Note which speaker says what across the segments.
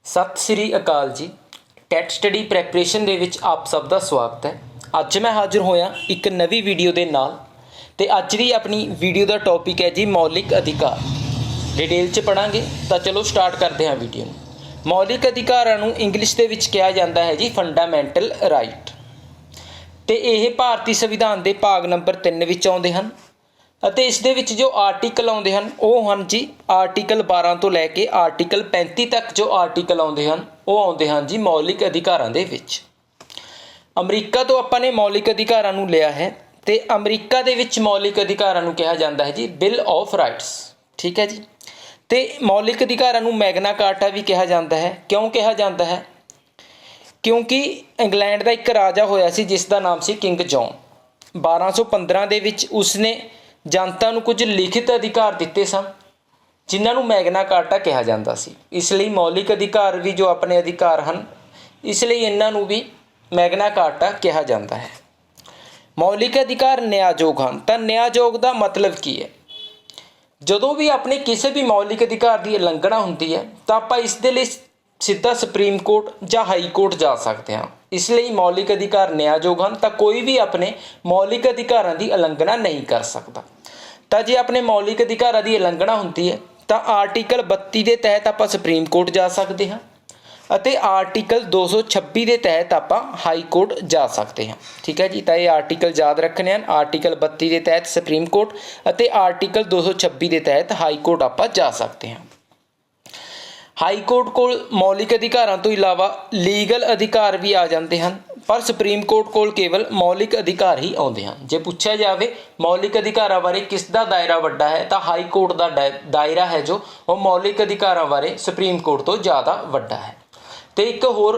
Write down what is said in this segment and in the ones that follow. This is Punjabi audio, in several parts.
Speaker 1: सत श्री अकाल जी। टैट स्टडी प्रैपरेशन दे विच आप सब का स्वागत है। अज मैं हाजिर होया एक नवी वीडियो के नाल ते अज दी अपनी वीडियो का टॉपिक है जी मौलिक अधिकार। डिटेल च पढ़ांगे तो चलो स्टार्ट करते हैं वीडियो में। मौलिक अधिकारां नूं इंग्लिश दे विच कहा जाता है जी फंडामेंटल राइट ते यह भारतीय संविधान के भाग नंबर 3 विच आउंदे हन ਅਤੇ इस दे विच जो आर्टिकल आउंदे हन ਉਹ ਹਨ जी आर्टिकल 12 तो लैके आर्टिकल 35 तक जो आर्टिकल आउंदे हन ਉਹ आउंदे हन जी मौलिक अधिकारां दे विच। अमरीका तो आपां ने मौलिक अधिकारां नूं लिया है ते अमरीका दे विच मौलिक अधिकारां नूं कहा जाता है जी बिल ऑफ राइट्स। ठीक है जी। ते मौलिक अधिकारां नूं मैग्ना कार्टा भी कहा जाता है। क्यों कहा जाता है? क्योंकि इंग्लैंड का एक राजा होया सी जिसका नाम सी किंग जॉन। 1215 दे विच उसने जनता नूं कुछ लिखित अधिकार दिते सन जिन्हां नूं मैग्ना कार्टा कहा जाता सी। इसलिए मौलिक अधिकार भी जो अपने अधिकार हैं इसलिए इन्हां नूं भी मैग्ना कार्टा कहा जाता है। मौलिक अधिकार न्याययोग हैं। तो न्याययोग का मतलब की है? जदों भी अपने किसी भी मौलिक अधिकार की उलंघना होती है तो आप इस दे लई सीधा सुप्रीम कोर्ट या हाई कोर्ट जा सकते हैं। इसलिए मौलिक अधिकार न्याययोग हैं तो कोई भी अपने मौलिक अधिकारों की उलंघना नहीं कर सकता। तो जे अपने मौलिक अधिकारों की उलंघना होती है तो आर्टिकल 32 के तहत आप सुप्रीम कोर्ट जा सकते हैं और आर्टिकल 226 के तहत आप हाई कोर्ट जा सकते हैं। ठीक है जी। तो ये आर्टिकल याद रखने हैं। आर्टिकल 32 के तहत सुप्रीम कोर्ट और आर्टिकल 226 के तहत हाई कोर्ट आप जा सकते हैं। हाई कोर्ट को मौलिक अधिकारों तो इलावा लीगल अधिकार भी आ जाते हैं पर सुप्रीम कोर्ट को केवल मौलिक अधिकार ही आते हैं। जे पूछा जाए मौलिक अधिकारों बारे किसका दायरा वड्डा है तो हाई कोर्ट का दायरा है जो वो मौलिक अधिकारों बारे सुप्रीम कोर्ट तो ज़्यादा वड्डा है। तो एक होर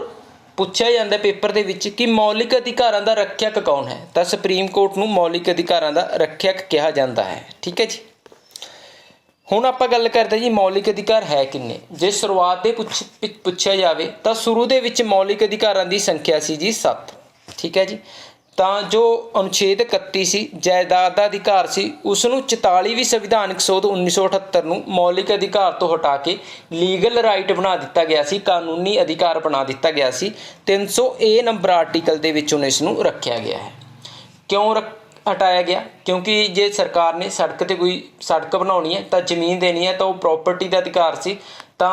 Speaker 1: पूछा जाता पेपर के विच कि मौलिक अधिकारों का रक्षक कौन है तो सुप्रीम कोर्ट नूं मौलिक अधिकारों का रक्षक कहा जाता है। ठीक है जी। हुण आपां गल करते जी मौलिक अधिकार है किन्ने। जे शुरुआत दे पुछया जाए तो शुरू दे विच मौलिक अधिकारां दी संख्या सी जी 7। ठीक है जी। तो जो अनुच्छेद 31 सी जायदाद का अधिकार सी उसनूं 44वीं संविधानक सोध 1978 नूं मौलिक अधिकार तो हटा के लीगल राइट बना दिता गया सी, कानूनी अधिकार बना दिता गया सी। 300A नंबर आर्टिकल दे विचों इसनूं रखा गया है। क्यों हटाया गया? क्योंकि जे सरकार ने सड़क ते कोई सड़क बनानी है तो जमीन देनी है तो वो प्रॉपर्टी का अधिकार सी तो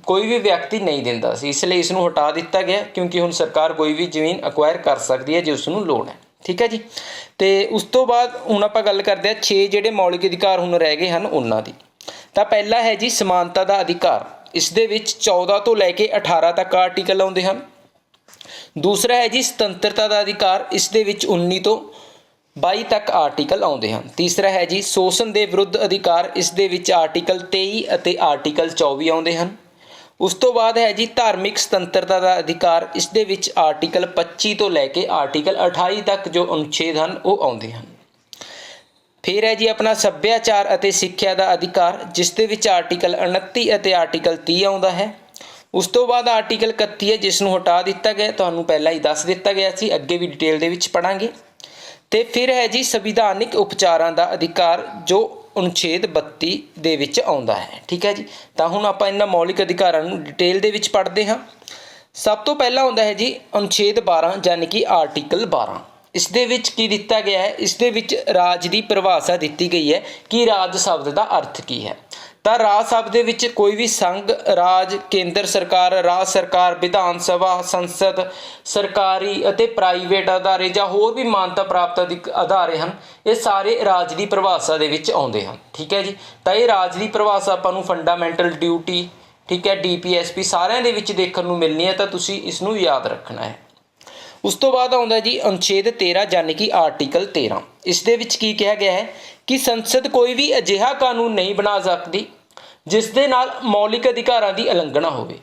Speaker 1: कोई भी व्यक्ति नहीं दिंदा सी, इसलिए इसनूं हटा दिता गया क्योंकि हुण सरकार कोई भी जमीन अक्वायर कर सकती है जो उसनूं लोड़ है। ठीक है जी। तो उस तो बाद हुण आपां गल करते हैं 6 जिहड़े मौलिक अधिकार हुण रह गए हैं उन्हां दी। तो पहला है जी समानता का अधिकार। इस दे विच 14 तो लैके 18 तक आर्टिकल आउंदे हन। दूसरा है जी सुतंत्रता का अधिकार। इस दे विच 19 तो 22 तक आर्टिकल आउंदे हन। तीसरा है जी शोषण के विरुद्ध अधिकार। इस दे विच आर्टिकल 23 और आर्टिकल 24 आउंदे हन। उस तो बाद है जी धार्मिक सुतंत्रता का अधिकार। इस दे विच आर्टिकल 25 तो लैके आर्टिकल 28 तक जो अनुच्छेद हैं वो आउंदे हन। फिर है जी अपना सभ्याचार और सिक्ख्या का अधिकार जिस दे विच आर्टिकल 29 और आर्टिकल 30 आउंदा है। उस तो बाद आर्टिकल 31 है जिसनूं हटा दिता गया, तुहानूं पहला ही दस दिता गया सी, अगे भी डिटेल दे विच पढ़ांगे। तो फिर है जी संविधानिक उपचारां का अधिकार जो अनुच्छेद 32 दे विच आउंदा है। ठीक है जी। तो हुण आपां इन्हां मौलिक अधिकारां नूं डिटेल दे विच पढ़दे हां। सब तो पहला आउंदा है जी अनुच्छेद 12 यानी कि आर्टिकल 12। इस दे विच की दिता गया है? इस दे विच राज की परिभाषा दी गई है कि राज शब्द का अर्थ की है। तो राज शब्द दे विच कोई भी संघ, राज, केंद्र सरकार, राज सरकार, विधान सभा, संसद, सरकारी और प्राइवेट अदारे या होर भी मानता प्राप्त अदारे हैं ये सारे राज की परिभाषा दे विच आउंदे हैं। ठीक है जी। तो ये राज की परिभाषा आपां नूं फंडामेंटल ड्यूटी, ठीक है, DPSP सारिਆਂ ਦੇ ਵਿੱਚ देखने को मिलनी है तो तुसीं इसनूं याद रखना है। उस तो बाद आउंदा जी अनुच्छेद 13 यानी कि आर्टिकल 13। इस दे विच की कहा गया है कि संसद कोई भी अजिहा कानून नहीं बना सकती जिस दे नाल मौलिक अधिकारां की उलंघना होवे।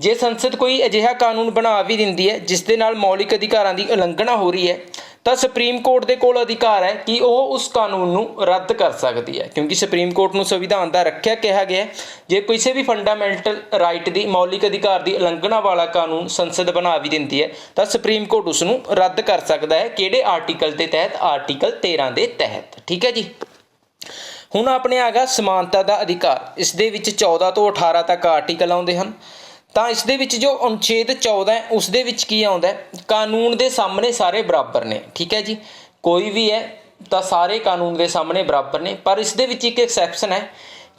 Speaker 1: जे संसद कोई अजिहा कानून बना भी दिंदी है जिस दे नाल मौलिक अधिकारां की उलंघना हो रही है तो सुप्रीम कोर्ट के कोल अधिकार है कि वह उस कानून नूं रद्द कर सकती है क्योंकि सुप्रीम कोर्ट नूं संविधान का रक्षक कहा गया है। जे किसी भी फंडामेंटल राइट की मौलिक अधिकार की उलंघना वाला कानून संसद बना भी दिंदी है तो सुप्रीम कोर्ट उसनूं रद्द कर सकता है। किहड़े आर्टिकल के तहत? आर्टिकल 13 के तहत। ठीक है जी। ਹੁਣ ਆਪਣੇ ਆ ਗਿਆ ਸਮਾਨਤਾ ਦਾ ਅਧਿਕਾਰ। ਇਸ ਦੇ ਵਿੱਚ 14 ਤੋਂ 18 ਤੱਕ ਆਰਟੀਕਲ ਆਉਂਦੇ ਹਨ। ਤਾਂ ਇਸ ਦੇ ਵਿੱਚ ਜੋ ਅਨੁਛੇਦ 14 ਹੈ ਉਸ ਦੇ ਵਿੱਚ ਕੀ ਆਉਂਦਾ ਹੈ, ਕਾਨੂੰਨ ਦੇ ਸਾਹਮਣੇ ਸਾਰੇ ਬਰਾਬਰ ਨੇ। ਠੀਕ ਹੈ ਜੀ, ਕੋਈ ਵੀ ਹੈ ਤਾਂ ਸਾਰੇ ਕਾਨੂੰਨ ਦੇ ਸਾਹਮਣੇ ਬਰਾਬਰ ਨੇ। ਪਰ ਇਸ ਦੇ ਵਿੱਚ ਇੱਕ ਐਕਸੈਪਸ਼ਨ ਹੈ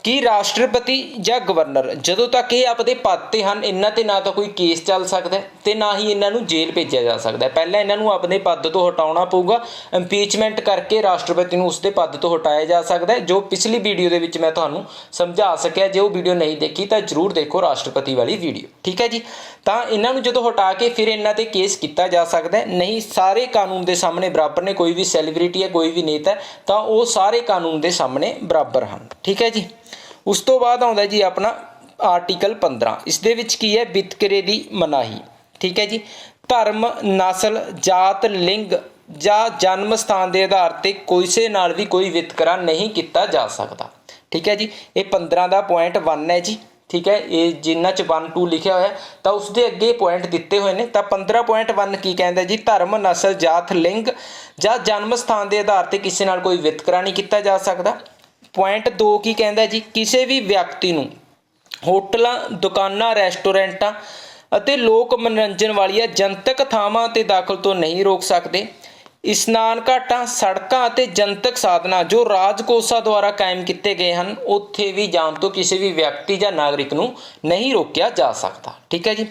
Speaker 1: ਕਿ ਰਾਸ਼ਟਰਪਤੀ ਜਾਂ ਗਵਰਨਰ ਜਦੋਂ ਤੱਕ ਇਹ ਆਪਦੇ ਪਦ ਤੇ ਹਨ, ਇਹਨਾਂ ਤੇ ਨਾ ਤਾਂ ਕੋਈ ਕੇਸ ਚੱਲ ਸਕਦਾ ਤੇ ਨਾ ਹੀ ਇਹਨਾਂ ਨੂੰ ਜੇਲ੍ਹ ਭੇਜਿਆ ਜਾ ਸਕਦਾ। ਪਹਿਲਾਂ ਇਹਨਾਂ ਨੂੰ ਆਪਣੇ ਪਦ ਤੋਂ ਹਟਾਉਣਾ ਪਊਗਾ, ਇੰਪੀਚਮੈਂਟ ਕਰਕੇ ਰਾਸ਼ਟਰਪਤੀ ਨੂੰ ਉਸਦੇ ਪਦ ਤੋਂ ਹਟਾਇਆ ਜਾ ਸਕਦਾ ਹੈ, ਜੋ ਪਿਛਲੀ ਵੀਡੀਓ ਦੇ ਵਿੱਚ ਮੈਂ ਤੁਹਾਨੂੰ ਸਮਝਾ ਸਕਿਆ। ਜੇ ਉਹ ਵੀਡੀਓ ਨਹੀਂ ਦੇਖੀ ਤਾਂ ਜ਼ਰੂਰ ਦੇਖੋ ਰਾਸ਼ਟਰਪਤੀ ਵਾਲੀ ਵੀਡੀਓ। ਠੀਕ ਹੈ ਜੀ, ਤਾਂ ਇਹਨਾਂ ਨੂੰ ਜਦੋਂ ਹਟਾ ਕੇ ਫਿਰ ਇਹਨਾਂ ਤੇ ਕੇਸ ਕੀਤਾ ਜਾ ਸਕਦਾ ਹੈ। ਨਹੀਂ, ਸਾਰੇ ਕਾਨੂੰਨ ਦੇ ਸਾਹਮਣੇ ਬਰਾਬਰ ਨੇ। ਕੋਈ ਵੀ ਸੈਲੀਬ੍ਰਿਟੀ ਹੈ, ਕੋਈ ਵੀ ਨੇਤਾ ਹੈ, ਤਾਂ ਉਹ ਸਾਰੇ ਕਾਨੂੰਨ ਦੇ ਸਾਹਮਣੇ ਬਰਾਬਰ ਹਨ। ਠੀਕ ਹੈ ਜੀ, ਉਸ ਤੋਂ ਬਾਅਦ ਆਉਂਦਾ ਜੀ ਆਪਣਾ ਆਰਟੀਕਲ 15। ਇਸ ਦੇ ਵਿੱਚ ਕੀ ਹੈ, ਵਿਤਕਰੇ ਦੀ ਮਨਾਹੀ। ਠੀਕ ਹੈ ਜੀ, ਧਰਮ, ਨਸਲ, ਜਾਤ, ਲਿੰਗ ਜਾਂ ਜਨਮ ਸਥਾਨ ਦੇ ਆਧਾਰ ਤੇ ਕਿਸੇ ਨਾਲ ਵੀ ਕੋਈ ਵਿਤਕਰਾ ਨਹੀਂ ਕੀਤਾ ਜਾ ਸਕਦਾ। ਠੀਕ ਹੈ ਜੀ, ਇਹ 15 ਦਾ ਪੁਆਇੰਟ 1 ਹੈ ਜੀ। ਠੀਕ ਹੈ, ਇਹ ਜਿੰਨਾ ਚ 1 2 ਲਿਖਿਆ ਹੋਇਆ ਤਾਂ ਉਸਦੇ ਅੱਗੇ ਪੁਆਇੰਟ ਦਿੱਤੇ ਹੋਏ ਨੇ। ਤਾਂ 15.1 ਕੀ ਕਹਿੰਦਾ ਜੀ, ਧਰਮ, ਨਸਲ, ਜਾਤ, ਲਿੰਗ ਜਾਂ ਜਨਮ ਸਥਾਨ ਦੇ ਆਧਾਰ ਤੇ ਕਿਸੇ ਨਾਲ ਕੋਈ ਵਿਤਕਰਾ ਨਹੀਂ ਕੀਤਾ ਜਾ ਸਕਦਾ। ਪੁਆਇੰਟ 2 ਕੀ ਕਹਿੰਦਾ ਜੀ, ਕਿਸੇ ਵੀ ਵਿਅਕਤੀ ਨੂੰ ਹੋਟਲਾਂ, ਦੁਕਾਨਾਂ, ਰੈਸਟੋਰੈਂਟਾਂ ਅਤੇ ਲੋਕ ਮਨੋਰੰਜਨ ਵਾਲੀਆਂ ਜਨਤਕ ਥਾਵਾਂ 'ਤੇ ਦਾਖਲ ਤੋਂ ਨਹੀਂ ਰੋਕ ਸਕਦੇ। ਇਸ਼ਨਾਨ ਘਾਟਾਂ, ਸੜਕਾਂ ਅਤੇ ਜਨਤਕ ਸਾਧਨਾਂ ਜੋ ਰਾਜਕੋਸ਼ਾਂ ਦੁਆਰਾ ਕਾਇਮ ਕੀਤੇ ਗਏ ਹਨ, ਉੱਥੇ ਵੀ ਜਾਣ ਤੋਂ ਕਿਸੇ ਵੀ ਵਿਅਕਤੀ ਜਾਂ ਨਾਗਰਿਕ ਨੂੰ ਨਹੀਂ ਰੋਕਿਆ ਜਾ ਸਕਦਾ। ਠੀਕ ਹੈ ਜੀ,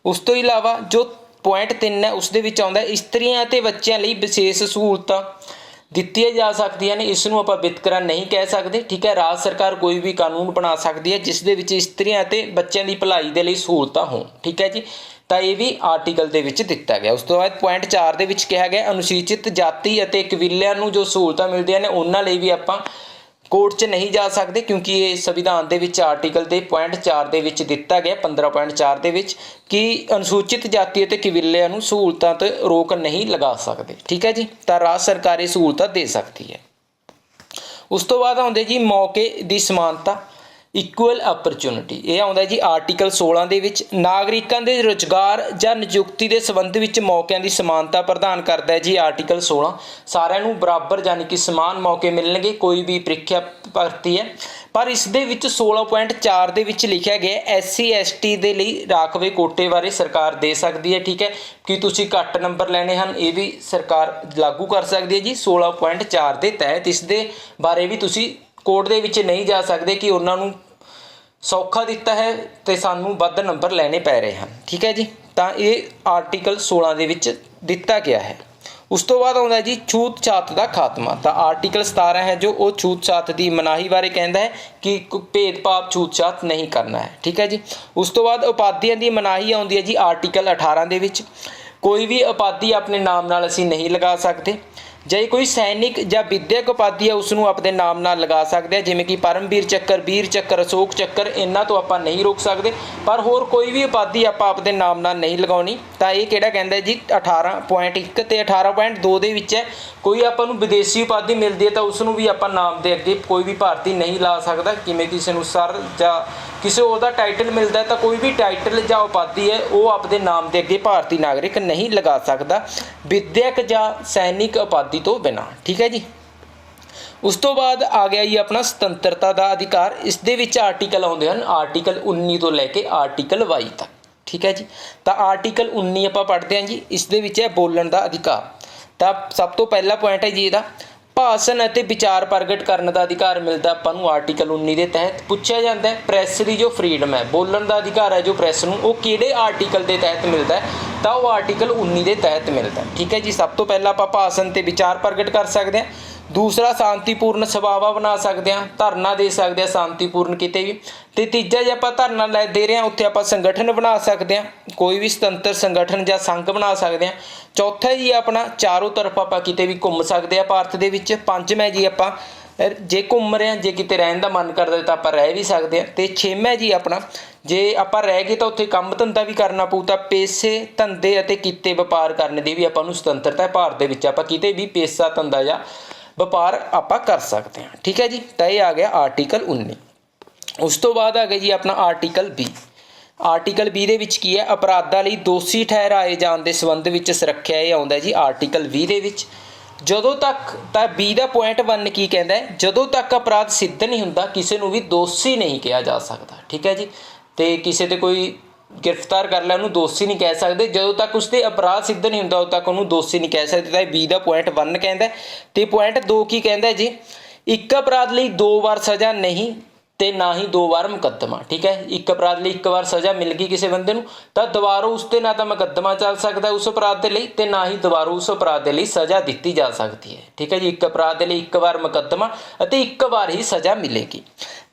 Speaker 1: ਉਸ ਤੋਂ ਇਲਾਵਾ ਜੋ ਪੁਆਇੰਟ 3 ਹੈ ਉਸ ਦੇ ਵਿੱਚ ਆਉਂਦਾ ਇਸਤਰੀਆਂ ਅਤੇ ਬੱਚਿਆਂ ਲਈ ਵਿਸ਼ੇਸ਼ ਸਹੂਲਤਾਂ ਦਿੱਤੀਆਂ ਜਾ ਸਕਦੀਆਂ ਨੇ। ਇਸ ਨੂੰ ਆਪਾਂ ਵਿਤਕਰਾ ਨਹੀਂ ਕਹਿ ਸਕਦੇ। ਠੀਕ ਹੈ, ਰਾਜ ਸਰਕਾਰ ਕੋਈ ਵੀ ਕਾਨੂੰਨ ਬਣਾ ਸਕਦੀ ਹੈ ਜਿਸ ਦੇ ਵਿੱਚ ਇਸਤਰੀਆਂ ਅਤੇ ਬੱਚਿਆਂ ਦੀ ਭਲਾਈ ਦੇ ਲਈ ਸਹੂਲਤਾਂ ਹੋਣ। ਠੀਕ ਹੈ ਜੀ, ਤਾਂ ਇਹ ਵੀ ਆਰਟੀਕਲ ਦੇ ਵਿੱਚ ਦਿੱਤਾ ਗਿਆ। ਉਸ ਤੋਂ ਬਾਅਦ ਪੁਆਇੰਟ 4 ਦੇ ਵਿੱਚ ਕਿਹਾ ਗਿਆ ਅਨੁਸੂਚਿਤ ਜਾਤੀ ਅਤੇ ਕਬੀਲਿਆਂ ਨੂੰ ਜੋ ਸਹੂਲਤਾਂ ਮਿਲਦੀਆਂ ਨੇ ਉਹਨਾਂ ਲਈ ਵੀ ਆਪਾਂ ਕੋਰਟ 'ਚ ਨਹੀਂ ਜਾ ਸਕਦੇ, ਕਿਉਂਕਿ ਇਹ ਸੰਵਿਧਾਨ ਦੇ ਵਿੱਚ ਆਰਟੀਕਲ ਦੇ ਪੁਆਇੰਟ 4 ਦੇ ਵਿੱਚ ਦਿੱਤਾ ਗਿਆ 15.4 ਦੇ ਵਿੱਚ ਕਿ ਅਨੁਸੂਚਿਤ ਜਾਤੀ ਅਤੇ ਕਬੀਲਿਆਂ ਨੂੰ ਸਹੂਲਤਾਂ 'ਤੇ ਰੋਕ ਨਹੀਂ ਲਗਾ ਸਕਦੇ। ਠੀਕ ਹੈ ਜੀ, ਤਾਂ ਰਾਜ ਸਰਕਾਰ ਇਹ ਸਹੂਲਤਾਂ ਦੇ ਸਕਦੀ ਹੈ। ਉਸ ਤੋਂ ਬਾਅਦ ਆਉਂਦੇ ਜੀ ਮੌਕੇ ਦੀ ਸਮਾਨਤਾ, ਇਕੁਅਲ ਅਪਰਚੁਨਿਟੀ। ਇਹ ਆਉਂਦਾ ਜੀ ਆਰਟੀਕਲ 16 ਦੇ ਵਿੱਚ। ਨਾਗਰਿਕਾਂ ਦੇ ਰੁਜ਼ਗਾਰ ਜਾਂ ਨਿਯੁਕਤੀ ਦੇ ਸੰਬੰਧ ਵਿੱਚ ਮੌਕਿਆਂ ਦੀ ਸਮਾਨਤਾ ਪ੍ਰਦਾਨ ਕਰਦਾ ਹੈ ਜੀ ਆਰਟੀਕਲ 16। ਸਾਰਿਆਂ ਨੂੰ ਬਰਾਬਰ ਯਾਨੀ ਕਿ ਸਮਾਨ ਮੌਕੇ ਮਿਲਣਗੇ, ਕੋਈ ਵੀ ਪ੍ਰੀਖਿਆ ਭਰਤੀ ਹੈ। ਪਰ ਇਸ ਦੇ ਵਿੱਚ 16.4 ਦੇ ਵਿੱਚ ਲਿਖਿਆ ਗਿਆ SC ST ਦੇ ਲਈ ਰਾਖਵੇਂ ਕੋਟੇ ਬਾਰੇ ਸਰਕਾਰ ਦੇ ਸਕਦੀ ਹੈ। ਠੀਕ ਹੈ, ਕਿ ਤੁਸੀਂ ਘੱਟ ਨੰਬਰ ਲੈਣੇ ਹਨ, ਇਹ ਵੀ ਸਰਕਾਰ ਲਾਗੂ ਕਰ ਸਕਦੀ ਹੈ ਜੀ 16.4 ਦੇ ਤਹਿਤ। ਇਸ ਦੇ ਬਾਰੇ ਵੀ ਤੁਸੀਂ ਕੋਰਟ ਦੇ ਵਿੱਚ ਨਹੀਂ ਜਾ ਸਕਦੇ ਕਿ ਉਹਨਾਂ ਨੂੰ ਸੌਖਾ ਦਿੱਤਾ ਹੈ ਤੇ ਸਾਨੂੰ ਵੱਧ ਨੰਬਰ ਲੈਣੇ ਪੈ ਰਹੇ ਹਨ। ਠੀਕ ਹੈ ਜੀ, ਤਾਂ ਇਹ ਆਰਟੀਕਲ 16 ਦੇ ਵਿੱਚ ਦਿੱਤਾ ਗਿਆ ਹੈ। ਉਸ ਤੋਂ ਬਾਅਦ ਆਉਂਦਾ ਜੀ ਛੂਤ ਛਾਤ ਦਾ ਖਾਤਮਾ। ਤਾਂ ਆਰਟੀਕਲ 17 ਹੈ ਜੋ ਉਹ ਛੂਤ ਛਾਤ ਦੀ ਮਨਾਹੀ ਬਾਰੇ ਕਹਿੰਦਾ ਹੈ ਕਿ ਭੇਦਭਾਵ ਛੂਤ ਛਾਤ ਨਹੀਂ ਕਰਨਾ ਹੈ। ਠੀਕ ਹੈ ਜੀ, ਉਸ ਤੋਂ ਬਾਅਦ ਉਪਾਧੀਆਂ ਦੀ ਮਨਾਹੀ ਆਉਂਦੀ ਹੈ ਜੀ ਆਰਟੀਕਲ 18 ਦੇ ਵਿੱਚ। ਕੋਈ ਵੀ ਉਪਾਧੀ ਆਪਣੇ ਨਾਮ ਨਾਲ ਅਸੀਂ ਨਹੀਂ ਲਗਾ ਸਕਦੇ। ਜੇ ਕੋਈ ਸੈਨਿਕ ਜਾਂ ਵਿਦਿਅਕ ਉਪਾਧੀ ਹੈ ਉਸ ਨੂੰ ਆਪਣੇ ਨਾਮ ਨਾਲ ਲਗਾ ਸਕਦੇ ਆ, ਜਿਵੇਂ ਕਿ ਪਰਮਵੀਰ ਚੱਕਰ, ਵੀਰ ਚੱਕਰ, ਅਸ਼ੋਕ ਚੱਕਰ, ਇਹਨਾਂ ਤੋਂ ਆਪਾਂ ਨਹੀਂ ਰੋਕ ਸਕਦੇ। ਪਰ ਹੋਰ ਕੋਈ ਵੀ ਉਪਾਧੀ ਆਪਾਂ ਆਪਣੇ ਨਾਮ ਨਾਲ ਨਹੀਂ ਲਗਾਉਣੀ। ਤਾਂ ਇਹ ਕਿਹੜਾ ਕਹਿੰਦਾ ਜੀ 18.1 ਤੇ 18.2 ਦੇ ਵਿੱਚ ਹੈ। ਕੋਈ ਆਪਾਂ ਨੂੰ ਵਿਦੇਸ਼ੀ ਉਪਾਧੀ ਮਿਲਦੀ ਹੈ ਤਾਂ ਉਸ ਨੂੰ ਵੀ ਆਪਾਂ ਨਾਮ ਦੇ ਅੱਗੇ ਕੋਈ ਵੀ ਭਾਰਤੀ ਨਹੀਂ ਲਾ ਸਕਦਾ। ਕਿਵੇਂ ਕਿਸੇ ਨੂੰ ਸਰ ਜਾਂ ਕਿਸੇ ਉਹਦਾ ਟਾਈਟਲ ਮਿਲਦਾ ਤਾਂ ਕੋਈ ਵੀ ਟਾਈਟਲ ਜਾਂ ਉਪਾਧੀ ਹੈ ਉਹ ਆਪਦੇ ਨਾਮ ਦੇ ਅੱਗੇ ਭਾਰਤੀ ਨਾਗਰਿਕ ਨਹੀਂ ਲਗਾ ਸਕਦਾ ਵਿਦਿਅਕ ਜਾਂ ਸੈਨਿਕ ਉਪਾਧੀ ਤੋਂ ਬਿਨਾਂ। ਠੀਕ ਹੈ ਜੀ, ਉਸ ਤੋਂ ਬਾਅਦ ਆ ਗਿਆ ਜੀ ਆਪਣਾ ਸੁਤੰਤਰਤਾ ਦਾ ਅਧਿਕਾਰ। ਇਸ ਦੇ ਵਿੱਚ ਆਰਟੀਕਲ ਆਉਂਦੇ ਹਨ ਆਰਟੀਕਲ 19 ਤੋਂ ਲੈ ਕੇ ਆਰਟੀਕਲ 22 ਤੱਕ। ਠੀਕ ਹੈ ਜੀ, ਤਾਂ ਆਰਟੀਕਲ 19 ਆਪਾਂ ਪੜ੍ਹਦੇ ਹਾਂ ਜੀ। ਇਸ ਦੇ ਵਿੱਚ ਹੈ ਬੋਲਣ ਦਾ ਅਧਿਕਾਰ। ਤਾਂ ਸਭ ਤੋਂ ਪਹਿਲਾ ਪੁਆਇੰਟ ਹੈ ਜੀ ਇਹਦਾ ਭਾਸ਼ਣ ਅਤੇ ਵਿਚਾਰ ਪ੍ਰਗਟ ਕਰਨ ਦਾ ਅਧਿਕਾਰ ਮਿਲਦਾ ਆਪਾਂ ਨੂੰ ਆਰਟੀਕਲ 19 ਦੇ ਤਹਿਤ। ਪੁੱਛਿਆ ਜਾਂਦਾ ਹੈ ਪ੍ਰੈਸ ਦੀ ਜੋ ਫਰੀਡਮ ਹੈ, ਬੋਲਣ ਦਾ ਅਧਿਕਾਰ ਹੈ ਜੋ ਪ੍ਰੈਸ ਨੂੰ, ਉਹ ਕਿਹੜੇ ਆਰਟੀਕਲ ਦੇ ਤਹਿਤ ਮਿਲਦਾ ਹੈ? ਤਾਂ ਉਹ ਆਰਟੀਕਲ 19 ਦੇ ਤਹਿਤ ਮਿਲਦਾ। ਠੀਕ ਹੈ ਜੀ, ਸਭ ਤੋਂ ਪਹਿਲਾਂ ਆਪਾਂ ਭਾਸ਼ਣ ਤੇ ਵਿਚਾਰ ਪ੍ਰਗਟ ਕਰ ਸਕਦੇ ਹਾਂ। ਦੂਸਰਾ ਸ਼ਾਂਤੀਪੂਰਨ ਸਭਾਵਾਂ ਬਣਾ ਸਕਦੇ ਹਾਂ, ਧਰਨਾ ਦੇ ਸਕਦੇ ਹਾਂ ਸ਼ਾਂਤੀਪੂਰਨ ਕਿਤੇ ਵੀ। ਤੇ ਤੀਜਾ ਜੇ ਆਪਾਂ ਧਰਨਾ ਦੇ ਰਹੇ ਹਾਂ ਉੱਥੇ ਆਪਾਂ ਸੰਗਠਨ ਬਣਾ ਸਕਦੇ ਹਾਂ, ਕੋਈ ਵੀ ਸੁਤੰਤਰ ਸੰਗਠਨ ਜਾਂ ਸੰਘ ਬਣਾ ਸਕਦੇ ਹਾਂ। ਚੌਥਾ ਜੀ ਆਪਣਾ ਚਾਰੋਂ ਤਰਫ ਆਪਾਂ ਕਿਤੇ ਵੀ ਘੁੰਮ ਸਕਦੇ ਹਾਂ ਭਾਰਤ ਦੇ ਵਿੱਚ। ਪੰਜਵਾਂ ਜੀ ਆਪਾਂ ਜੇ ਘੁੰਮ ਰਹੇ ਹਾਂ, ਜੇ ਕਿਤੇ ਰਹਿਣ ਦਾ ਮਨ ਕਰਦਾ ਤਾਂ ਆਪਾਂ ਰਹਿ ਵੀ ਸਕਦੇ ਹਾਂ। ਤੇ ਛੇਵਾਂ ਜੀ ਆਪਣਾ ਜੇ ਆਪਾਂ ਰਹਿ ਗਏ ਤਾਂ ਉੱਥੇ ਕੰਮ ਧੰਦਾ ਵੀ ਕਰਨਾ ਪਊ ਤਾਂ ਪੇਸ਼ੇ, ਧੰਦੇ ਅਤੇ ਕਿੱਤੇ ਵਪਾਰ ਕਰਨ ਦੀ ਵੀ ਆਪਾਂ ਨੂੰ ਸੁਤੰਤਰਤਾ ਹੈ। ਭਾਰਤ ਦੇ ਵਿੱਚ ਆਪਾਂ ਕਿਤੇ ਵੀ ਪੇਸ਼ਾ, ਧੰਦਾ ਜਾਂ ਵਪਾਰ ਆਪਾਂ ਕਰ ਸਕਦੇ ਹਾਂ। ਠੀਕ ਹੈ ਜੀ, ਤਾਂ ਇਹ ਆ ਗਿਆ ਆਰਟੀਕਲ 19। ਉਸ ਤੋਂ ਬਾਅਦ ਆ ਗਿਆ ਜੀ ਆਪਣਾ ਆਰਟੀਕਲ 20। ਆਰਟੀਕਲ 20 ਦੇ ਵਿੱਚ ਕੀ ਹੈ? ਅਪਰਾਧਾਂ ਲਈ ਦੋਸ਼ੀ ਠਹਿਰਾਏ ਜਾਣ ਦੇ ਸੰਬੰਧ ਵਿੱਚ ਸੁਰੱਖਿਆ। ਇਹ ਆਉਂਦਾ ਜੀ ਆਰਟੀਕਲ 20 ਦੇ ਵਿੱਚ। ਜਦੋਂ ਤੱਕ ਤਾਂ ਬੀ ਦਾ ਪੁਆਇੰਟ 1 ਕੀ ਕਹਿੰਦਾ ਹੈ, ਜਦੋਂ ਤੱਕ ਅਪਰਾਧ ਸਿੱਧ ਨਹੀਂ ਹੁੰਦਾ ਕਿਸੇ ਨੂੰ ਵੀ ਦੋਸ਼ੀ ਨਹੀਂ ਕਿਹਾ ਜਾ ਸਕਦਾ। ਠੀਕ ਹੈ ਜੀ, ਤੇ ਕਿਸੇ ਤੇ ਕੋਈ ਗ੍ਰਿਫਤਾਰ ਕਰ ਲਿਆ ਉਹਨੂੰ ਦੋਸ਼ੀ ਨਹੀਂ ਕਹਿ ਸਕਦੇ, ਜਦੋਂ ਤੱਕ ਉਸਦੇ ਅਪਰਾਧ ਸਿੱਧ ਨਹੀਂ ਹੁੰਦਾ ਉਦੋਂ ਤੱਕ ਉਹਨੂੰ ਦੋਸ਼ੀ ਨਹੀਂ ਕਹਿ ਸਕਦੇ। ਤਾਂ ਇਹ ਬੀ ਦਾ ਪੁਆਇੰਟ 1 ਕਹਿੰਦਾ। ਤੇ ਪੁਆਇੰਟ 2 ਕੀ ਕਹਿੰਦਾ ਜੀ, ਇੱਕ ਅਪਰਾਧ ਲਈ 2 ਵਾਰ ਸਜ਼ਾ ਨਹੀਂ ਤੇ ਨਾ ਹੀ 2 ਵਾਰ ਮੁਕੱਦਮਾ। ਠੀਕ ਹੈ, ਇੱਕ ਅਪਰਾਧ ਲਈ 1 ਵਾਰ ਸਜ਼ਾ ਮਿਲ ਗਈ ਕਿਸੇ ਬੰਦੇ ਨੂੰ ਤਾਂ ਦੁਬਾਰਾ ਉਸ 'ਤੇ ਨਾ ਤਾਂ ਮੁਕੱਦਮਾ ਚੱਲ ਸਕਦਾ ਉਸ ਅਪਰਾਧ ਦੇ ਲਈ, ਤੇ ਨਾ ਹੀ ਦੁਬਾਰਾ ਉਸ ਅਪਰਾਧ ਦੇ ਲਈ ਸਜ਼ਾ ਦਿੱਤੀ ਜਾ ਸਕਦੀ ਹੈ। ਠੀਕ ਹੈ ਜੀ, ਇੱਕ ਅਪਰਾਧ ਦੇ ਲਈ 1 ਵਾਰ ਮੁਕੱਦਮਾ ਅਤੇ 1 ਵਾਰ ਹੀ ਸਜ਼ਾ ਮਿਲੇਗੀ।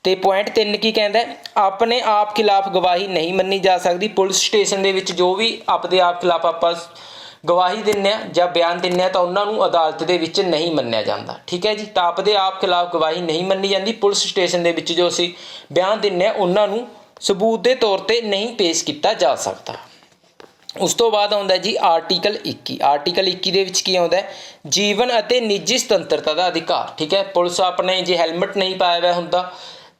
Speaker 1: ਤੇ ਪੁਆਇੰਟ 3 ਕੀ ਕਹਿੰਦਾ, ਆਪਣੇ ਆਪ ਖਿਲਾਫ ਗਵਾਹੀ ਨਹੀਂ ਮੰਨੀ ਜਾ ਸਕਦੀ। ਪੁਲਿਸ ਸਟੇਸ਼ਨ ਦੇ ਵਿੱਚ ਜੋ ਵੀ ਆਪਦੇ ਆਪ ਖਿਲਾਫ ਆਪਾਂ ਗਵਾਹੀ ਦਿੰਦੇ ਹਾਂ ਜਾਂ ਬਿਆਨ ਦਿੰਦੇ ਹਾਂ ਤਾਂ ਉਹਨਾਂ ਨੂੰ ਅਦਾਲਤ ਦੇ ਵਿੱਚ ਨਹੀਂ ਮੰਨਿਆ ਜਾਂਦਾ। ਠੀਕ ਹੈ ਜੀ, ਤਾਂ ਆਪਦੇ ਆਪ ਖਿਲਾਫ ਗਵਾਹੀ ਨਹੀਂ ਮੰਨੀ ਜਾਂਦੀ। ਪੁਲਿਸ ਸਟੇਸ਼ਨ ਦੇ ਵਿੱਚ ਜੋ ਅਸੀਂ ਬਿਆਨ ਦਿੰਦੇ ਹਾਂ ਉਹਨਾਂ ਨੂੰ ਸਬੂਤ ਦੇ ਤੌਰ ਤੇ ਨਹੀਂ ਪੇਸ਼ ਕੀਤਾ ਜਾ ਸਕਦਾ। ਉਸ ਤੋਂ ਬਾਅਦ ਆਉਂਦਾ ਜੀ ਆਰਟੀਕਲ 21। ਆਰਟੀਕਲ 21 ਦੇ ਵਿੱਚ ਕੀ ਆਉਂਦਾ, ਜੀਵਨ ਅਤੇ ਨਿੱਜੀ ਸੁਤੰਤਰਤਾ ਦਾ ਅਧਿਕਾਰ। ਠੀਕ ਹੈ, ਪੁਲਿਸ ਆਪਣੇ ਜੇ ਹੈਲਮਟ ਨਹੀਂ ਪਾਇਆ ਹੋਇਆ ਹੁੰਦਾ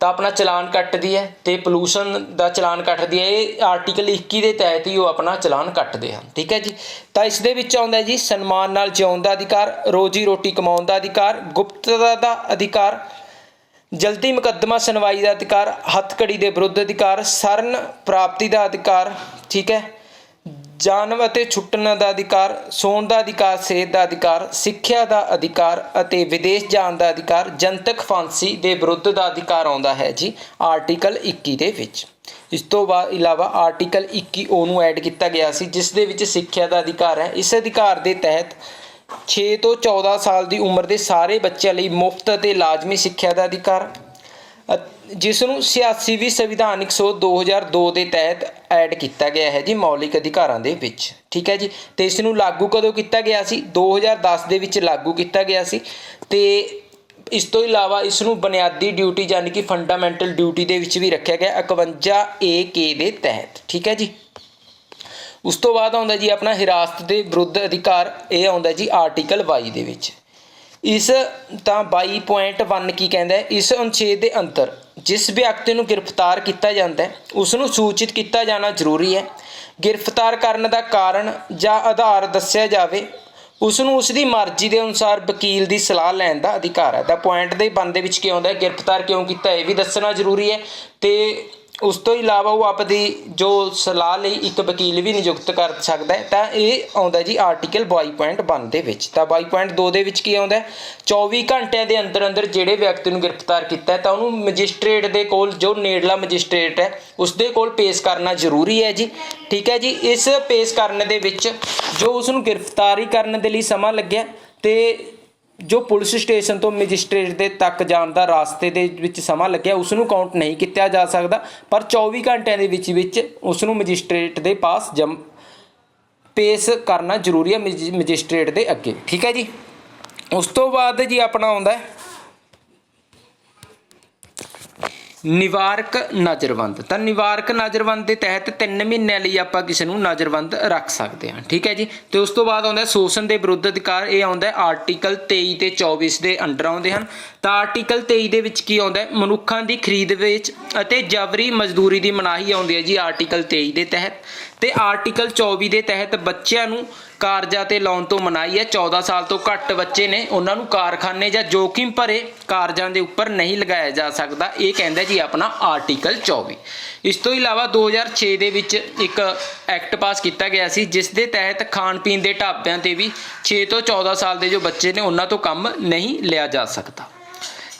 Speaker 1: ਤਾਂ ਆਪਣਾ ਚਲਾਨ ਕੱਟਦੀ ਹੈ ਤੇ ਪੋਲੂਸ਼ਨ ਦਾ ਚਲਾਨ ਕੱਟਦੀ ਹੈ। ਇਹ ਆਰਟੀਕਲ 21 ਦੇ ਤਹਿਤ ਹੀ ਉਹ ਆਪਣਾ ਚਲਾਨ ਕੱਟਦੇ ਹਨ। ਠੀਕ ਹੈ ਜੀ, ਤਾਂ ਇਸ ਦੇ ਵਿੱਚ ਆਉਂਦਾ ਜੀ ਸਨਮਾਨ ਨਾਲ ਜਿਉਣ ਦਾ ਅਧਿਕਾਰ, ਰੋਜੀ ਰੋਟੀ ਕਮਾਉਣ ਦਾ ਅਧਿਕਾਰ, ਗੁਪਤਤਾ ਦਾ ਅਧਿਕਾਰ, ਜਲਦੀ ਮੁਕੱਦਮਾ ਸੁਣਵਾਈ ਦਾ ਅਧਿਕਾਰ, ਹੱਥਕੜੀ ਦੇ ਵਿਰੁੱਧ ਅਧਿਕਾਰ, ਸ਼ਰਨ ਪ੍ਰਾਪਤੀ ਦਾ ਅਧਿਕਾਰ। ਠੀਕ ਹੈ, ਜਾਨ ਅਤੇ ਛੁੱਟਣ ਦਾ ਅਧਿਕਾਰ, ਸੌਣ ਦਾ ਅਧਿਕਾਰ, ਸਿਹਤ ਦਾ ਅਧਿਕਾਰ, ਸਿੱਖਿਆ ਦਾ ਅਧਿਕਾਰ ਅਤੇ ਵਿਦੇਸ਼ ਜਾਣ ਦਾ ਅਧਿਕਾਰ, ਜਨਤਕ ਫਾਂਸੀ ਦੇ ਵਿਰੁੱਧ ਦਾ ਅਧਿਕਾਰ ਆਉਂਦਾ ਹੈ ਜੀ ਆਰਟੀਕਲ 21 ਦੇ ਵਿੱਚ। ਇਸ ਤੋਂ ਇਲਾਵਾ ਆਰਟੀਕਲ 21O ਨੂੰ ਐਡ ਕੀਤਾ ਗਿਆ ਸੀ ਜਿਸ ਦੇ ਵਿੱਚ ਸਿੱਖਿਆ ਦਾ ਅਧਿਕਾਰ ਹੈ। ਇਸ ਅਧਿਕਾਰ ਦੇ ਤਹਿਤ 6 ਤੋਂ 14 ਸਾਲ ਦੀ ਉਮਰ ਦੇ ਸਾਰੇ ਬੱਚਿਆਂ ਲਈ ਮੁਫਤ ਅਤੇ ਲਾਜ਼ਮੀ ਸਿੱਖਿਆ ਦਾ ਅਧਿਕਾਰ, ਜਿਸ ਨੂੰ 86ਵੀਂ ਸੰਵਿਧਾਨਿਕ ਸੋਧ 2002 ਦੇ ਤਹਿਤ ਐਡ ਕੀਤਾ ਗਿਆ ਹੈ ਜੀ ਮੌਲਿਕ ਅਧਿਕਾਰਾਂ ਦੇ ਵਿੱਚ। ਠੀਕ ਹੈ ਜੀ, ਤੇ ਇਸ ਨੂੰ ਲਾਗੂ ਕਦੋਂ ਕੀਤਾ ਗਿਆ ਸੀ, 2010 ਦੇ ਵਿੱਚ ਲਾਗੂ ਕੀਤਾ ਗਿਆ ਸੀ। ਤੇ ਇਸ ਤੋਂ ਇਲਾਵਾ ਇਸ ਨੂੰ ਬੁਨਿਆਦੀ ਡਿਊਟੀ ਯਾਨੀ ਕਿ ਫੰਡਾਮੈਂਟਲ ਡਿਊਟੀ ਦੇ ਵਿੱਚ ਵੀ ਰੱਖਿਆ ਗਿਆ 51A ਦੇ ਤਹਿਤ। ਠੀਕ ਹੈ ਜੀ, ਉਸ ਤੋਂ ਬਾਅਦ ਆਉਂਦਾ ਜੀ ਆਪਣਾ ਹਿਰਾਸਤ ਦੇ ਵਿਰੁੱਧ ਅਧਿਕਾਰ। ਇਹ ਆਉਂਦਾ ਜੀ ਆਰਟੀਕਲ 22 ਦੇ ਵਿੱਚ। ਇਸ ਤਾਂ 22.1 ਕੀ ਕਹਿੰਦਾ, ਇਸ ਅਨੁਛੇਦ ਦੇ ਅੰਤਰ ਜਿਸ ਵਿਅਕਤੀ ਨੂੰ ਗ੍ਰਿਫਤਾਰ ਕੀਤਾ ਜਾਂਦਾ ਹੈ ਉਸ ਨੂੰ ਸੂਚਿਤ ਕੀਤਾ ਜਾਣਾ ਜ਼ਰੂਰੀ ਹੈ। ਗ੍ਰਿਫਤਾਰ ਕਰਨ ਦਾ ਕਾਰਨ ਜਾਂ ਆਧਾਰ ਦੱਸਿਆ ਜਾਵੇ, ਉਸ ਨੂੰ ਉਸ ਦੀ ਮਰਜ਼ੀ ਦੇ ਅਨੁਸਾਰ ਵਕੀਲ ਦੀ ਸਲਾਹ ਲੈਣ ਦਾ ਅਧਿਕਾਰ ਹੈ। ਤਾਂ ਪੁਆਇੰਟ ਦੇ 1 ਦੇ ਵਿੱਚ ਕੀ ਆਉਂਦਾ, ਗ੍ਰਿਫਤਾਰ ਕਿਉਂ ਕੀਤਾ ਇਹ ਵੀ ਦੱਸਣਾ ਜ਼ਰੂਰੀ ਹੈ। ਤੇ ਉਸ ਤੋਂ ਇਲਾਵਾ ਉਹ ਆਪਦੀ ਜੋ ਸਲਾਹ ਲਈ ਇੱਕ ਵਕੀਲ ਵੀ ਨਿਯੁਕਤ ਕਰ ਸਕਦਾ ਹੈ। ਤਾਂ ਇਹ ਆਉਂਦਾ ਜੀ ਆਰਟੀਕਲ 22.1 ਦੇ ਵਿੱਚ। ਤਾਂ 22.2 ਦੇ ਵਿੱਚ ਕੀ ਆਉਂਦਾ, 24 ਘੰਟਿਆਂ ਦੇ ਅੰਦਰ ਅੰਦਰ ਜਿਹੜੇ ਵਿਅਕਤੀ ਨੂੰ ਗ੍ਰਿਫਤਾਰ ਕੀਤਾ ਤਾਂ ਉਹਨੂੰ ਮੈਜਿਸਟ੍ਰੇਟ ਦੇ ਕੋਲ, ਜੋ ਨੇੜਲਾ ਮੈਜਿਸਟ੍ਰੇਟ ਹੈ ਉਸ ਦੇ ਕੋਲ ਪੇਸ਼ ਕਰਨਾ ਜ਼ਰੂਰੀ ਹੈ ਜੀ। ਠੀਕ ਹੈ ਜੀ, ਇਸ ਪੇਸ਼ ਕਰਨ ਦੇ ਵਿੱਚ ਜੋ ਉਸ ਨੂੰ ਗ੍ਰਿਫਤਾਰੀ ਕਰਨ ਦੇ ਲਈ ਸਮਾਂ ਲੱਗਿਆ ਤੇ ਜੋ ਪੁਲਿਸ ਸਟੇਸ਼ਨ ਤੋਂ ਮੈਜਿਸਟ੍ਰੇਟ ਦੇ ਤੱਕ ਜਾਣ ਦਾ ਰਾਸਤੇ ਦੇ ਵਿੱਚ ਸਮਾਂ ਲੱਗਿਆ ਉਸ ਨੂੰ ਕਾਊਂਟ ਨਹੀਂ ਕੀਤਾ ਜਾ ਸਕਦਾ, ਪਰ 24 ਘੰਟਿਆਂ ਦੇ ਵਿੱਚ ਉਸ ਨੂੰ ਮੈਜਿਸਟ੍ਰੇਟ ਦੇ ਪਾਸ ਪੇਸ਼ ਕਰਨਾ ਜ਼ਰੂਰੀ ਹੈ ਮੈਜਿਸਟ੍ਰੇਟ ਦੇ ਅੱਗੇ। ਠੀਕ ਹੈ ਜੀ, ਉਸ ਤੋਂ ਬਾਅਦ ਜੀ ਆਪਣਾ ਆਉਂਦਾ ਨਿਵਾਰਕ ਨਜ਼ਰਬੰਦ। ਤਾਂ ਨਿਵਾਰਕ ਨਜ਼ਰਬੰਦ ਦੇ ਤਹਿਤ 3 ਮਹੀਨਿਆਂ ਲਈ ਆਪਾਂ ਕਿਸੇ ਨੂੰ ਨਜ਼ਰਬੰਦ ਰੱਖ ਸਕਦੇ ਹਾਂ। ਠੀਕ ਹੈ ਜੀ, ਤੇ ਉਸ ਤੋਂ ਬਾਅਦ ਆਉਂਦਾ ਸ਼ੋਸ਼ਣ ਦੇ ਵਿਰੁੱਧ ਅਧਿਕਾਰ। ਇਹ ਆਉਂਦਾ ਆਰਟੀਕਲ 23 ਤੇ 24 ਦੇ ਅੰਡਰ ਆਉਂਦੇ ਹਨ। ਤਾਂ ਆਰਟੀਕਲ 23 ਦੇ ਵਿੱਚ ਕੀ ਆਉਂਦਾ, ਮਨੁੱਖਾਂ ਦੀ ਖਰੀਦ ਵੇਚ ਅਤੇ ਜਬਰੀ ਮਜ਼ਦੂਰੀ ਦੀ ਮਨਾਹੀ ਆਉਂਦੀ ਹੈ ਜੀ ਆਰਟੀਕਲ 23 ਦੇ ਤਹਿਤ। ਤੇ ਆਰਟੀਕਲ 24 ਦੇ ਤਹਿਤ ਬੱਚਿਆਂ ਨੂੰ ਕਾਰਜਾਂ ਤੇ ਲਾਉਣ ਤੋਂ ਮਨਾਹੀ ਹੈ। 14 ਸਾਲ ਤੋਂ ਘੱਟ ਬੱਚੇ ਨੇ ਉਹਨਾਂ ਨੂੰ ਕਾਰਖਾਨੇ ਜਾਂ ਜੋਖਿਮ ਭਰੇ ਕਾਰਜਾਂ ਦੇ ਉੱਪਰ ਨਹੀਂ ਲਗਾਇਆ ਜਾ ਸਕਦਾ। ਇਹ ਕਹਿੰਦਾ ਜੀ ਆਪਣਾ ਆਰਟੀਕਲ 24। ਇਸ ਤੋਂ ਇਲਾਵਾ 2006 ਦੇ ਵਿੱਚ ਇੱਕ ਐਕਟ ਪਾਸ ਕੀਤਾ ਗਿਆ ਸੀ ਜਿਸ ਦੇ ਤਹਿਤ ਖਾਣ ਪੀਣ ਦੇ ਢਾਬਿਆਂ ਤੇ ਵੀ 6 ਤੋਂ 14 ਸਾਲ ਦੇ ਜੋ ਬੱਚੇ ਨੇ ਉਹਨਾਂ ਤੋਂ ਕੰਮ ਨਹੀਂ ਲਿਆ ਜਾ ਸਕਦਾ।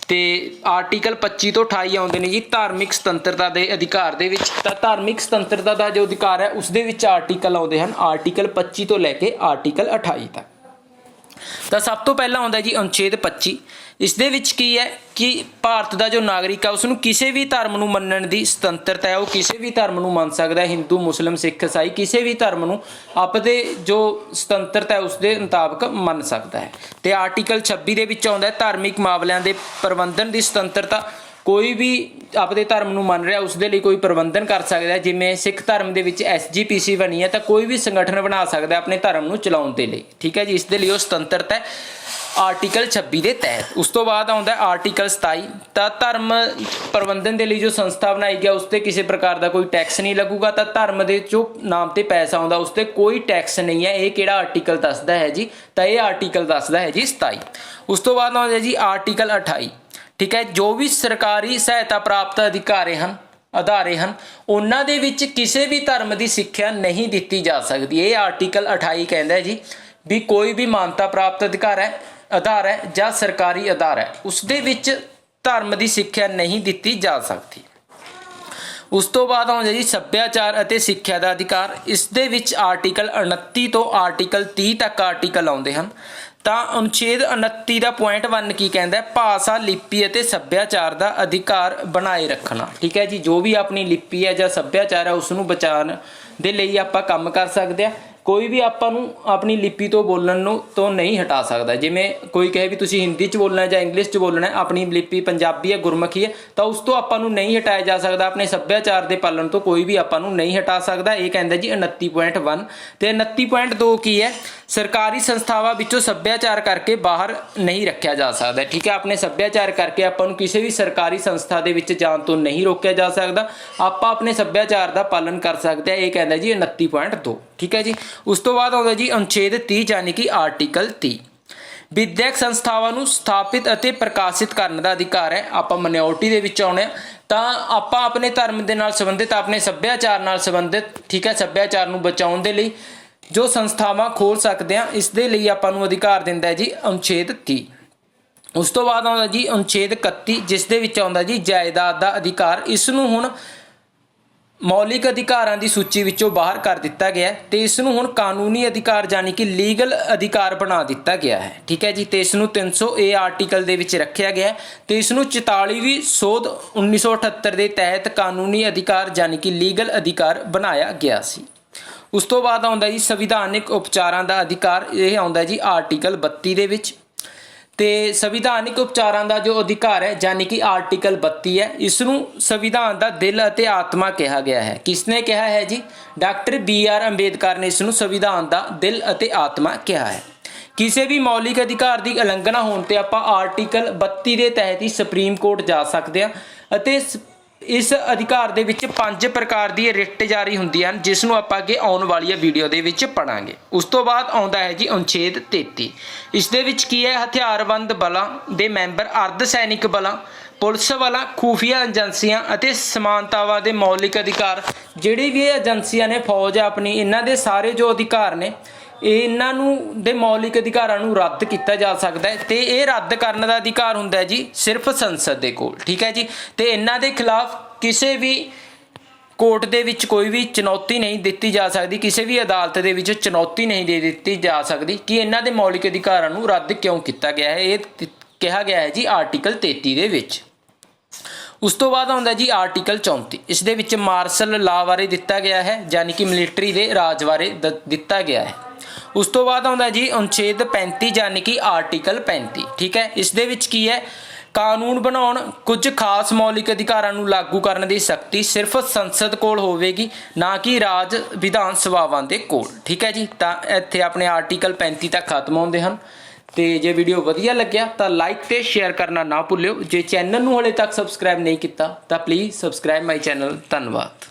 Speaker 1: ਤੇ ਆਰਟੀਕਲ 25 ਤੋਂ 28 ਆਉਂਦੇ ਨੇ ਜੀ ਧਾਰਮਿਕ ਸੁਤੰਤਰਤਾ ਦੇ ਅਧਿਕਾਰ ਦੇ ਵਿੱਚ। ਤਾਂ ਧਾਰਮਿਕ ਸੁਤੰਤਰਤਾ ਦਾ ਜੋ ਅਧਿਕਾਰ ਹੈ ਉਸ ਦੇ ਵਿੱਚ ਆਰਟੀਕਲ ਆਉਂਦੇ ਹਨ ਆਰਟੀਕਲ 25 ਤੋਂ ਲੈ ਕੇ ਆਰਟੀਕਲ 28 ਤੱਕ। ਤਾਂ ਸਭ ਤੋਂ ਪਹਿਲਾਂ ਆਉਂਦਾ ਜੀ ਅਨੁਛੇਦ 25। ਇਸ ਦੇ ਵਿੱਚ ਕੀ ਹੈ ਕਿ ਭਾਰਤ ਦਾ ਜੋ ਨਾਗਰਿਕ ਹੈ ਉਸ ਨੂੰ ਕਿਸੇ ਵੀ ਧਰਮ ਨੂੰ ਮੰਨਣ ਦੀ ਸੁਤੰਤਰਤਾ ਹੈ। ਉਹ ਕਿਸੇ ਵੀ ਧਰਮ ਨੂੰ ਮੰਨ ਸਕਦਾ ਹੈ, ਹਿੰਦੂ, ਮੁਸਲਿਮ, ਸਿੱਖ, ਈਸਾਈ, ਕਿਸੇ ਵੀ ਧਰਮ ਨੂੰ ਆਪਦੇ ਜੋ ਸੁਤੰਤਰਤਾ ਹੈ ਉਸ ਦੇ ਮੁਤਾਬਕ ਮੰਨ ਸਕਦਾ ਹੈ। ਤੇ ਆਰਟੀਕਲ 26 ਦੇ ਵਿੱਚ ਆਉਂਦਾ ਧਾਰਮਿਕ ਮਾਮਲਿਆਂ ਦੇ ਪ੍ਰਬੰਧਨ ਦੀ ਸੁਤੰਤਰਤਾ। ਕੋਈ ਵੀ ਆਪਣੇ ਧਰਮ ਨੂੰ ਮੰਨ ਰਿਹਾ ਉਸ ਦੇ ਲਈ ਕੋਈ ਪ੍ਰਬੰਧਨ ਕਰ ਸਕਦਾ। ਜਿਵੇਂ ਸਿੱਖ ਧਰਮ ਦੇ ਵਿੱਚ SGPC ਬਣੀ ਹੈ ਤਾਂ ਕੋਈ ਵੀ ਸੰਗਠਨ ਬਣਾ ਸਕਦਾ ਆਪਣੇ ਧਰਮ ਨੂੰ ਚਲਾਉਣ ਦੇ ਲਈ, ਠੀਕ ਹੈ ਜੀ। ਇਸ ਦੇ ਲਈ ਉਹ ਸੁਤੰਤਰਤਾ ਹੈ ਆਰਟੀਕਲ 26 ਦੇ ਤਹਿਤ। ਉਸ ਤੋਂ ਬਾਅਦ ਆਉਂਦਾ ਆਰਟੀਕਲ 27, ਤਾਂ ਧਰਮ ਪ੍ਰਬੰਧਨ ਦੇ ਲਈ ਜੋ ਸੰਸਥਾ ਬਣਾਈ ਗਿਆ ਉਸ 'ਤੇ ਕਿਸੇ ਪ੍ਰਕਾਰ ਦਾ ਕੋਈ ਟੈਕਸ ਨਹੀਂ ਲੱਗੂਗਾ। ਤਾਂ ਧਰਮ ਦੇ ਜੋ ਨਾਮ 'ਤੇ ਪੈਸਾ ਆਉਂਦਾ ਉਸ 'ਤੇ ਕੋਈ ਟੈਕਸ ਨਹੀਂ ਹੈ। ਇਹ ਕਿਹੜਾ ਆਰਟੀਕਲ ਦੱਸਦਾ ਹੈ ਜੀ? ਤਾਂ ਇਹ ਆਰਟੀਕਲ ਦੱਸਦਾ ਹੈ ਜੀ 27। ਉਸ ਤੋਂ ਬਾਅਦ ਆਉਂਦਾ ਜੀ ਆਰਟੀਕਲ 28, ਠੀਕ ਹੈ। ਜੋ ਵੀ ਸਰਕਾਰੀ ਸਹਾਇਤਾ ਪ੍ਰਾਪਤ ਅਦਾਰੇ ਹਨ ਉਹਨਾਂ ਦੇ ਵਿੱਚ ਕਿਸੇ ਵੀ ਧਰਮ ਦੀ ਸਿੱਖਿਆ ਨਹੀਂ ਦਿੱਤੀ ਜਾ ਸਕਦੀ। ਇਹ ਆਰਟੀਕਲ 28 ਕਹਿੰਦਾ ਜੀ ਵੀ ਕੋਈ ਵੀ ਮਾਨਤਾ ਪ੍ਰਾਪਤ ਆਧਾਰ ਹੈ ਜਾਂ ਸਰਕਾਰੀ ਆਧਾਰ ਹੈ ਉਸ ਦੇ ਵਿੱਚ ਧਰਮ ਦੀ ਸਿੱਖਿਆ ਨਹੀਂ ਦਿੱਤੀ ਜਾ ਸਕਦੀ। ਉਸ ਤੋਂ ਬਾਅਦ ਆਉਂਦਾ ਜੀ ਸੱਭਿਆਚਾਰ ਅਤੇ ਸਿੱਖਿਆ ਦਾ ਅਧਿਕਾਰ। ਇਸ ਦੇ ਵਿੱਚ ਆਰਟੀਕਲ 29 ਤੋਂ ਆਰਟੀਕਲ 30 ਤੱਕ ਆਰਟੀਕਲ ਆਉਂਦੇ ਹਨ। ਤਾਂ ਅਨੁਛੇਦ 29 ਦਾ ਪੁਆਇੰਟ 1 ਕੀ ਕਹਿੰਦਾ? ਭਾਸ਼ਾ, ਲਿਪੀ ਅਤੇ ਸੱਭਿਆਚਾਰ ਦਾ ਅਧਿਕਾਰ ਬਣਾਏ ਰੱਖਣਾ, ਠੀਕ ਹੈ ਜੀ। ਜੋ ਵੀ ਆਪਣੀ ਲਿਪੀ ਹੈ ਜਾਂ ਸੱਭਿਆਚਾਰ ਹੈ ਉਸ ਨੂੰ ਬਚਾਉਣ ਦੇ ਲਈ ਆਪਾਂ ਕੰਮ ਕਰ ਸਕਦੇ ਹਾਂ। ਕੋਈ ਵੀ ਆਪਾਂ ਨੂੰ ਆਪਣੀ ਲਿਪੀ ਤੋਂ ਬੋਲਣ ਤੋਂ ਨਹੀਂ ਹਟਾ ਸਕਦਾ। ਜਿਵੇਂ ਕੋਈ ਕਹੇ ਵੀ ਤੁਸੀਂ ਹਿੰਦੀ 'ਚ ਬੋਲਣਾ ਜਾਂ ਇੰਗਲਿਸ਼ 'ਚ ਬੋਲਣਾ, ਆਪਣੀ ਲਿਪੀ ਪੰਜਾਬੀ ਹੈ, ਗੁਰਮੁਖੀ ਹੈ, ਤਾਂ ਉਸ ਤੋਂ ਆਪਾਂ ਨੂੰ ਨਹੀਂ ਹਟਾਇਆ ਜਾ ਸਕਦਾ। ਆਪਣੇ ਸੱਭਿਆਚਾਰ ਦੇ ਪਾਲਣ ਤੋਂ ਕੋਈ ਵੀ ਆਪਾਂ ਨੂੰ ਨਹੀਂ ਹਟਾ ਸਕਦਾ। ਇਹ ਕਹਿੰਦਾ ਜੀ 29.1। ਤੇ 29.2 ਕੀ ਹੈ? ਸਰਕਾਰੀ ਸੰਸਥਾਵਾਂ ਵਿੱਚੋਂ ਸੱਭਿਆਚਾਰ ਕਰਕੇ ਬਾਹਰ ਨਹੀਂ ਰੱਖਿਆ ਜਾ ਸਕਦਾ, ਠੀਕ ਹੈ। ਆਪਣੇ ਸੱਭਿਆਚਾਰ ਕਰਕੇ ਆਪਾਂ ਨੂੰ ਕਿਸੇ ਵੀ ਸਰਕਾਰੀ ਸੰਸਥਾ ਦੇ ਵਿੱਚ ਜਾਣ ਤੋਂ ਨਹੀਂ ਰੋਕਿਆ ਜਾ ਸਕਦਾ। ਆਪਾਂ ਆਪਣੇ ਸੱਭਿਆਚਾਰ ਦਾ ਪਾਲਣ ਕਰ ਸਕਦੇ ਹਾਂ। ਇਹ ਕਹਿੰਦਾ ਜੀ 29.2, ਠੀਕ ਹੈ ਜੀ। ਉਸ ਤੋਂ ਬਾਅਦ ਆਉਂਦਾ ਜੀ ਅਨੁਛੇਦ 30 ਯਾਨੀ ਕਿ ਆਰਟੀਕਲ 30। ਵਿਦਿਅਕ ਸੰਸਥਾਵਾਂ ਨੂੰ ਸਥਾਪਿਤ ਅਤੇ ਪ੍ਰਕਾਸ਼ਿਤ ਕਰਨ ਦਾ ਅਧਿਕਾਰ ਹੈ। ਆਪਾਂ ਮਾਈਨੋਰਟੀ ਦੇ ਵਿੱਚ ਆਉਣੇ ਤਾਂ ਆਪਾਂ ਆਪਣੇ ਧਰਮ ਦੇ ਨਾਲ ਸੰਬੰਧਿਤ, ਆਪਣੇ ਸੱਭਿਆਚਾਰ ਨਾਲ ਸੰਬੰਧਿਤ, ਠੀਕ ਹੈ, ਸੱਭਿਆਚਾਰ ਨੂੰ ਬਚਾਉਣ ਦੇ ਲਈ ਜੋ ਸੰਸਥਾਵਾਂ ਖੋਲ੍ਹ ਸਕਦੇ ਹਾਂ, ਇਸ ਦੇ ਲਈ ਆਪਾਂ ਨੂੰ ਅਧਿਕਾਰ ਦਿੰਦਾ ਹੈ ਜੀ ਅਨੁਛੇਦ 30। ਉਸ ਤੋਂ ਬਾਅਦ ਆਉਂਦਾ ਜੀ ਅਨੁਛੇਦ 31, ਜਿਸ ਦੇ ਵਿੱਚ ਆਉਂਦਾ ਜੀ ਜਾਇਦਾਦ ਦਾ ਅਧਿਕਾਰ। ਇਸ ਨੂੰ ਹੁਣ ਮੌਲਿਕ ਅਧਿਕਾਰਾਂ ਦੀ ਸੂਚੀ ਵਿੱਚੋਂ ਬਾਹਰ ਕਰ ਦਿੱਤਾ ਗਿਆ ਤੇ ਇਸ ਨੂੰ ਹੁਣ ਕਾਨੂੰਨੀ ਅਧਿਕਾਰ ਯਾਨੀ ਕਿ ਲੀਗਲ ਅਧਿਕਾਰ ਬਣਾ ਦਿੱਤਾ ਗਿਆ ਹੈ, ਠੀਕ ਹੈ ਜੀ। ਤੇ ਇਸ ਨੂੰ 300A ਆਰਟੀਕਲ ਦੇ ਵਿੱਚ ਰੱਖਿਆ ਗਿਆ ਤੇ ਇਸ ਨੂੰ 44ਵੀਂ ਸੋਧ 1978 ਦੇ ਤਹਿਤ ਕਾਨੂੰਨੀ ਅਧਿਕਾਰ ਯਾਨੀ ਕਿ ਲੀਗਲ ਅਧਿਕਾਰ ਬਣਾਇਆ ਗਿਆ ਸੀ। ਉਸ ਤੋਂ ਬਾਅਦ ਆਉਂਦਾ ਜੀ ਸੰਵਿਧਾਨਿਕ ਉਪਚਾਰਾਂ ਦਾ ਅਧਿਕਾਰ। ਇਹ ਆਉਂਦਾ ਜੀ ਆਰਟੀਕਲ 32 ਦੇ ਵਿੱਚ। ਤੇ ਸੰਵਿਧਾਨਿਕ ਉਪਚਾਰਾਂ ਦਾ ਜੋ ਅਧਿਕਾਰ ਹੈ ਯਾਨੀ ਕਿ ਆਰਟੀਕਲ 32 ਹੈ, ਇਸ ਨੂੰ ਸੰਵਿਧਾਨ ਦਾ ਦਿਲ ਅਤੇ ਆਤਮਾ ਕਿਹਾ ਗਿਆ ਹੈ। ਕਿਸਨੇ ਕਿਹਾ ਹੈ ਜੀ? ਡਾਕਟਰ BR ਅੰਬੇਦਕਰ ਨੇ ਇਸ ਨੂੰ ਸੰਵਿਧਾਨ ਦਾ ਦਿਲ ਅਤੇ ਆਤਮਾ ਕਿਹਾ ਹੈ। ਕਿਸੇ ਵੀ ਮੌਲਿਕ ਅਧਿਕਾਰ ਦੀ ਉਲੰਘਣਾ ਹੋਣ ਤੇ ਆਪਾਂ ਆਰਟੀਕਲ 32 ਦੇ ਤਹਿਤ ਹੀ ਸੁਪਰੀਮ ਕੋਰਟ ਜਾ ਸਕਦੇ ਹਾਂ ਅਤੇ ਇਸ ਅਧਿਕਾਰ ਦੇ ਵਿੱਚ 5 ਪ੍ਰਕਾਰ ਦੀ ਰਿਟ ਜਾਰੀ ਹੁੰਦੀਆਂ ਹਨ, ਜਿਸ ਨੂੰ ਆਪਾਂ ਅੱਗੇ ਆਉਣ ਵਾਲੀ ਵੀਡੀਓ ਦੇ ਵਿੱਚ ਪੜਾਂਗੇ। ਉਸ ਤੋਂ ਬਾਅਦ ਆਉਂਦਾ ਹੈ ਜੀ ਅਨੁਛੇਦ 33। ਇਸ ਦੇ ਵਿੱਚ ਕੀ ਹੈ? ਹਥਿਆਰਬੰਦ ਬਲਾਂ ਦੇ ਮੈਂਬਰ, ਅਰਧ ਸੈਨਿਕ ਬਲਾਂ, ਪੁਲਿਸ ਵਾਲਾ, ਖੂਫੀਆ ਏਜੰਸੀਆਂ ਅਤੇ ਸਮਾਨਤਾਵਾਂ ਦੇ ਮੌਲਿਕ ਅਧਿਕਾਰ। ਜਿਹੜੀ ਵੀ ਇਹ ਏਜੰਸੀਆਂ ਨੇ, ਫੌਜ ਹੈ ਆਪਣੀ, ਇਹਨਾਂ ਦੇ ਸਾਰੇ ਜੋ ਅਧਿਕਾਰ ਨੇ ਇਹਨਾਂ ਨੂੰ ਦੇ ਮੌਲਿਕ ਅਧਿਕਾਰਾਂ ਨੂੰ ਰੱਦ ਕੀਤਾ ਜਾ ਸਕਦਾ ਹੈ ਤੇ ਇਹ ਰੱਦ ਕਰਨ ਦਾ ਅਧਿਕਾਰ ਹੁੰਦਾ ਹੈ ਜੀ ਸਿਰਫ ਸੰਸਦ ਦੇ ਕੋਲ, ਠੀਕ ਹੈ ਜੀ। ਤੇ ਇਹਨਾਂ ਦੇ ਖਿਲਾਫ ਕਿਸੇ ਵੀ ਕੋਰਟ ਦੇ ਵਿੱਚ ਕੋਈ ਵੀ ਚੁਣੌਤੀ ਨਹੀਂ ਦਿੱਤੀ ਜਾ ਸਕਦੀ, ਕਿਸੇ ਵੀ ਅਦਾਲਤ ਦੇ ਵਿੱਚ ਚੁਣੌਤੀ ਨਹੀਂ ਦੇ ਦਿੱਤੀ ਜਾ ਸਕਦੀ ਕਿ ਇਹਨਾਂ ਦੇ ਮੌਲਿਕ ਅਧਿਕਾਰਾਂ ਨੂੰ ਰੱਦ ਕਿਉਂ ਕੀਤਾ ਗਿਆ ਹੈ। ਇਹ ਕਿਹਾ ਗਿਆ ਹੈ ਜੀ ਆਰਟੀਕਲ 33 ਦੇ ਵਿੱਚ। ਉਸ ਤੋਂ ਬਾਅਦ ਆਉਂਦਾ ਜੀ ਆਰਟੀਕਲ 34। ਇਸ ਦੇ ਵਿੱਚ ਮਾਰਸ਼ਲ ਲਾਅ ਬਾਰੇ ਦਿੱਤਾ ਗਿਆ ਹੈ ਯਾਨੀ ਕਿ ਮਿਲਟਰੀ ਦੇ ਰਾਜ ਬਾਰੇ ਦਿੱਤਾ ਗਿਆ ਹੈ। ਉਸ ਤੋਂ ਬਾਅਦ ਆਉਂਦਾ ਜੀ ਅਨੁਛੇਦ 35 ਯਾਨੀ ਕਿ ਆਰਟੀਕਲ 35, ਠੀਕ ਹੈ। ਇਸ ਦੇ ਵਿੱਚ ਕੀ ਹੈ? ਕਾਨੂੰਨ ਬਣਾਉਣ, ਕੁਝ ਖਾਸ ਮੌਲਿਕ ਅਧਿਕਾਰਾਂ ਨੂੰ ਲਾਗੂ ਕਰਨ ਦੀ ਸ਼ਕਤੀ ਸਿਰਫ ਸੰਸਦ ਕੋਲ ਹੋਵੇਗੀ, ਨਾ ਕਿ ਰਾਜ ਵਿਧਾਨ ਸਭਾਵਾਂ ਦੇ ਕੋਲ, ਠੀਕ ਹੈ ਜੀ। ਤਾਂ ਇੱਥੇ ਆਪਣੇ ਆਰਟੀਕਲ 35 ਤੱਕ ਖਤਮ ਹੁੰਦੇ ਹਨ। ਤੇ ਜੇ ਵੀਡੀਓ ਵਧੀਆ ਲੱਗਿਆ ਤਾਂ ਲਾਈਕ ਤੇ ਸ਼ੇਅਰ ਕਰਨਾ ਨਾ ਭੁੱਲਿਓ। ਜੇ ਚੈਨਲ ਨੂੰ ਹਲੇ ਤੱਕ ਸਬਸਕ੍ਰਾਈਬ ਨਹੀਂ ਕੀਤਾ ਤਾਂ ਪਲੀਜ਼ ਸਬਸਕ੍ਰਾਈਬ ਮਾਈ ਚੈਨਲ। ਧੰਨਵਾਦ।